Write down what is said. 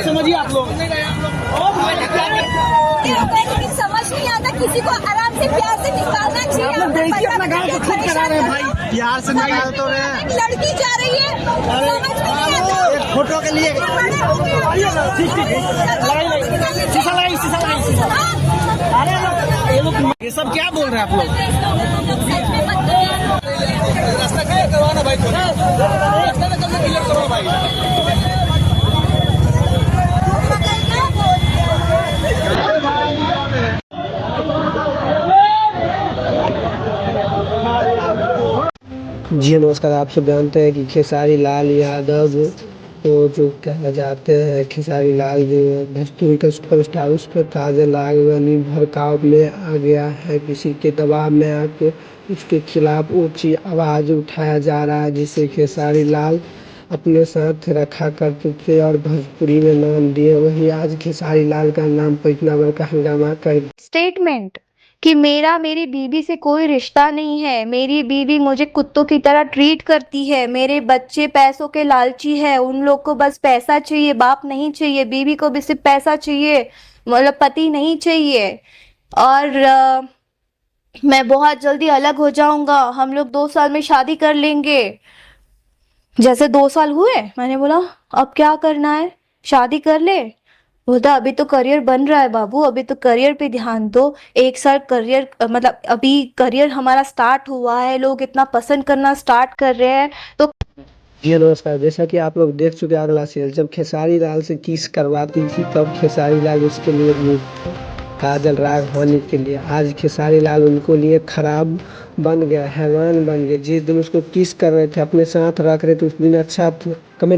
समझिए आप लोग समझ नहीं आता, किसी को आराम से प्यार से निकालना चाहिए। अपना गाँव को खुद करा रहे हैं भाई, प्यार से निकाल तो रहे हैं। लड़की जा रही है, समझ में नहीं आता। फोटो के लिए ये सब क्या बोल रहे हैं आप लोग? रास्ता क्लियर करवाना भाई, रास्ता क्लियर करवाना भाई। जी नमस्कार। आप सब जानते हैं कि खेसारी लाल यादव को जो कहा जाते हैं, खेसारी लाल जो भोजपुरी का सुपरस्टार, उस पर काजल राघवानी भड़काव में आ गया है। किसी के दबाव में आके उसके खिलाफ ऊंची आवाज़ उठाया जा रहा है, जिसे खेसारी लाल अपने साथ रखा करते थे और भोजपुरी में नाम दिए। वही आज खेसारी लाल का नाम पर इतना बड़ा हंगामा कर स्टेटमेंट कि मेरी बीवी से कोई रिश्ता नहीं है, मेरी बीवी मुझे कुत्तों की तरह ट्रीट करती है, मेरे बच्चे पैसों के लालची है, उन लोग को बस पैसा चाहिए, बाप नहीं चाहिए, बीवी को भी सिर्फ पैसा चाहिए, मतलब पति नहीं चाहिए। और मैं बहुत जल्दी अलग हो जाऊंगा, हम लोग 2 साल में शादी कर लेंगे। जैसे 2 साल हुए, मैंने बोला अब क्या करना है, शादी कर ले। बोलता अभी तो करियर बन रहा है बाबू, अभी तो करियर पे ध्यान दो। 1 साल करियर, मतलब अभी करियर हमारा स्टार्ट हुआ है, लोग इतना पसंद करना स्टार्ट कर रहे हैं तो। जी नमस्कार। जैसा कि आप लोग देख चुके हैं अगला सीरियल, जब खेसारी लाल से किस करवाती थी तब खेसारी लाल उसके लिए काजल राघवानी के लिए, आज खेसारी लाल उनको लिए खराब बन गया, हैवान बन गए। जिस दिन उसको किस कर रहे थे, अपने साथ रख रहे थे, उस दिन अच्छा कमेंट